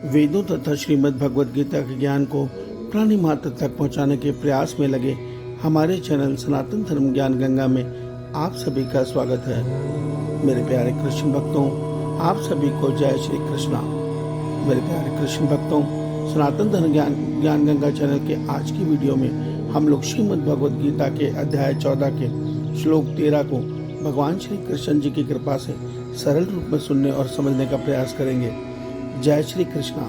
वेदों तथा श्रीमद् भगवद गीता के ज्ञान को प्राणी मात्र तक पहुंचाने के प्रयास में लगे हमारे चैनल सनातन धर्म ज्ञान गंगा में आप सभी का स्वागत है। मेरे प्यारे कृष्ण भक्तों, आप सभी को जय श्री कृष्णा। मेरे प्यारे कृष्ण भक्तों, सनातन धर्म ज्ञान गंगा चैनल के आज की वीडियो में हम लोग श्रीमद् भगवद गीता के अध्याय 14 के श्लोक 13 को भगवान श्री कृष्ण जी की कृपा से सरल रूप में सुनने और समझने का प्रयास करेंगे। जय श्री कृष्णा।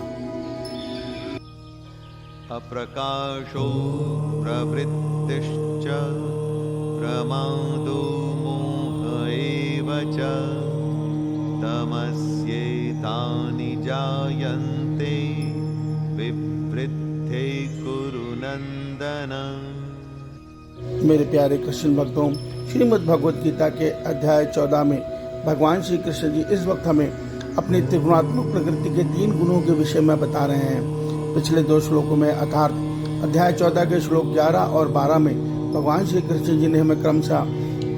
अप्रकाशो प्रवृत्तिश्च प्रमादो मोह एव च तमस्येतानि जायन्ते विवृद्धे कुरु नन्दन। मेरे प्यारे कृष्ण भक्तों, श्रीमद् भगवद गीता के अध्याय 14 में भगवान श्री कृष्ण जी इस वक्त हमें अपनी त्रिगुणात्मक प्रकृति के 3 गुणों के विषय में बता रहे हैं। पिछले 2 श्लोकों में अर्थात अध्याय 14 के श्लोक 11 और 12 में भगवान श्री कृष्ण जी ने हमें क्रमशः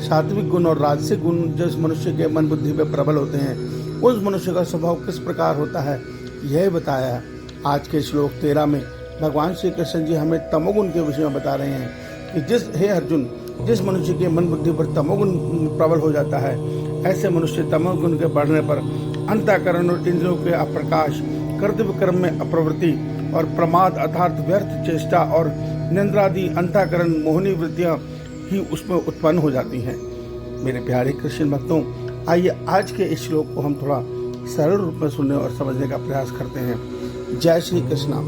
सात्विक गुण और राजसिक गुण जिस मनुष्य के मन बुद्धि में प्रबल होते हैं उस मनुष्य का स्वभाव किस प्रकार होता है यह बताया है। आज के श्लोक 13 में भगवान श्री कृष्ण जी हमें तमोगुण के विषय में बता रहे हैं कि हे अर्जुन, जिस मनुष्य के मन बुद्धि पर तमोगुण प्रबल हो जाता है ऐसे मनुष्य तमोगुण के बढ़ने पर अंतःकरण और इंद्रियों के अप्रकाश, कर्तव्य कर्म में अप्रवृत्ति और प्रमाद अर्थात व्यर्थ चेष्टा और निंद्रादि अंतःकरण मोहनी वृत्तियां ही उसमें उत्पन्न हो जाती हैं। मेरे प्यारे कृष्ण भक्तों, आइए आज के इस श्लोक को हम थोड़ा सरल रूप में सुनने और समझने का प्रयास करते हैं। जय श्री कृष्णा।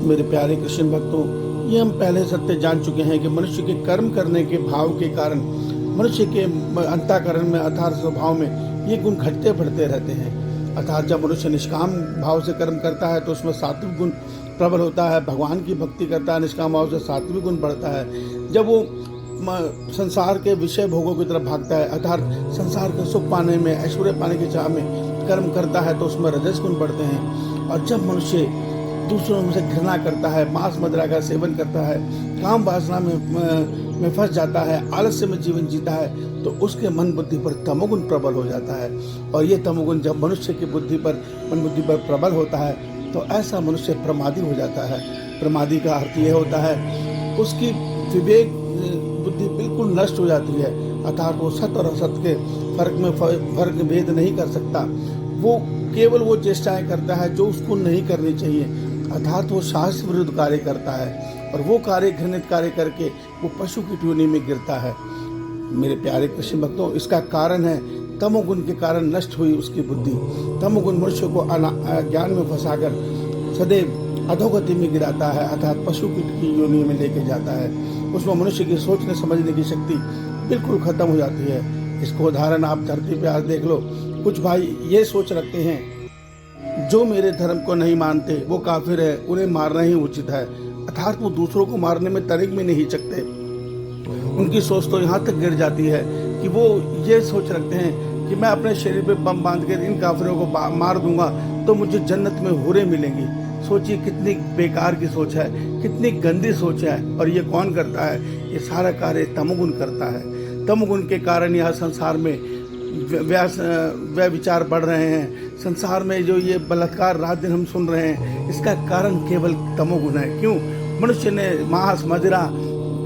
मेरे प्यारे कृष्ण भक्तों, ये हम पहले सत्य जान चुके हैं कि मनुष्य के कर्म करने के भाव के कारण मनुष्य के अंतःकरण में अर्थात स्वभाव में ये गुण घटते बढ़ते रहते हैं। अर्थात जब मनुष्य निष्काम भाव से कर्म करता है तो उसमें सात्विक गुण प्रबल होता है। भगवान की भक्ति करता है निष्काम भाव से, सात्विक गुण बढ़ता है। जब वो संसार के विषय भोगों की तरफ भागता है अर्थात संसार के सुख पाने में, ऐश्वर्य पाने की चाह में कर्म करता है तो उसमें रजस गुण बढ़ते हैं। और जब मनुष्य दूसरों से घृणा करता है, मांस मदिरा का सेवन करता है, काम वासना में फंस जाता है, आलस्य में जीवन जीता है तो उसके मन बुद्धि पर तमोगुण प्रबल हो जाता है। और ये तमोगुण जब मनुष्य की मन बुद्धि पर प्रबल होता है तो ऐसा मनुष्य प्रमादी हो जाता है। प्रमादी का अर्थ यह होता है उसकी विवेक बुद्धि बिल्कुल नष्ट हो जाती है अर्थात वो सत्य और असत के फर्क भेद नहीं कर सकता। वो केवल वो चेष्टाएं करता है जो उसको नहीं करनी चाहिए अर्थात वो शास्त्र विरुद्ध कार्य करता है और वो कार्य घृणित कार्य करके वो पशु की टूनी में गिरता है। मेरे प्यारे कृष्ण भक्तों, इसका कारण है तमोगुण के कारण नष्ट हुई उसकी बुद्धि। तमोगुण मनुष्य को ज्ञान में फंसाकर सदैव अधोगति में गिराता है अर्थात पशु की योनि में लेके जाता है। उसमें मनुष्य की सोचने समझने की शक्ति बिल्कुल खत्म हो जाती है। इसको उदाहरण आप धरती पे आज देख लो। कुछ भाई ये सोच रखते हैं जो मेरे धर्म को नहीं मानते वो काफिर है, उन्हें मारना ही उचित है अर्थात वो दूसरों को मारने में तरीक में नहीं सकते। उनकी सोच तो यहाँ तक गिर जाती है कि वो ये सोच रखते हैं कि मैं अपने शरीर पे बम बांध कर इन काफिरों को मार दूंगा तो मुझे जन्नत में हूरें मिलेंगी। सोचिए कितनी बेकार की सोच है, कितनी गंदी सोच है। और ये कौन करता है? ये सारा कार्य तमोगुण करता है। तमोगुण के कारण यहाँ संसार में विचार बढ़ रहे हैं। संसार में जो ये बलात्कार रात दिन हम सुन रहे हैं इसका कारण केवल तमोगुण है। क्यों? मनुष्य ने मांस मदिरा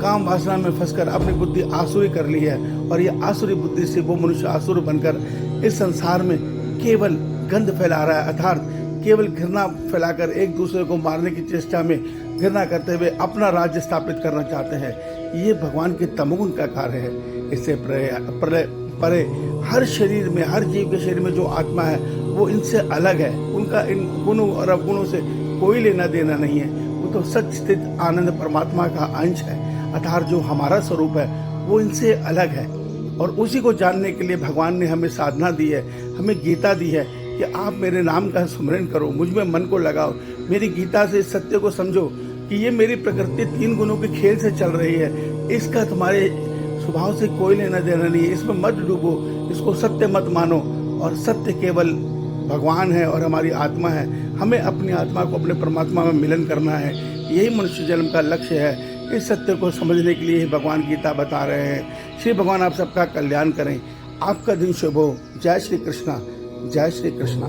काम वासना में फंसकर अपनी बुद्धि आसुरी कर ली है और ये आसुरी बुद्धि से वो मनुष्य आसुर बनकर इस संसार में केवल गंध फैला रहा है अर्थात केवल घृणा फैलाकर एक दूसरे को मारने की चेष्टा में घृणा करते हुए अपना राज्य स्थापित करना चाहते हैं। ये भगवान के तमोगुण का कार्य है। इससे परे हर शरीर में, हर जीव के शरीर में जो आत्मा है वो इनसे अलग है। उनका इन गुणों और अवगुणों से कोई लेना देना नहीं है। वो तो सच स्थित आनंद परमात्मा का अंश है अर्थात जो हमारा स्वरूप है वो इनसे अलग है। और उसी को जानने के लिए भगवान ने हमें साधना दी है, हमें गीता दी है कि आप मेरे नाम का स्मरण करो, मुझ में मन को लगाओ, मेरी गीता से इस सत्य को समझो कि ये मेरी प्रकृति 3 गुणों के खेल से चल रही है। इसका तुम्हारे स्वभाव से कोई लेना देना नहीं है। इसमें मत डूबो, इसको सत्य मत मानो। और सत्य केवल भगवान है और हमारी आत्मा है। हमें अपनी आत्मा को अपने परमात्मा में मिलन करना है। यही मनुष्य जन्म का लक्ष्य है। इस सत्य को समझने के लिए भगवान गीता बता रहे हैं। श्री भगवान आप सबका कल्याण करें। आपका दिन शुभ हो। जय श्री कृष्णा। जय श्री कृष्णा।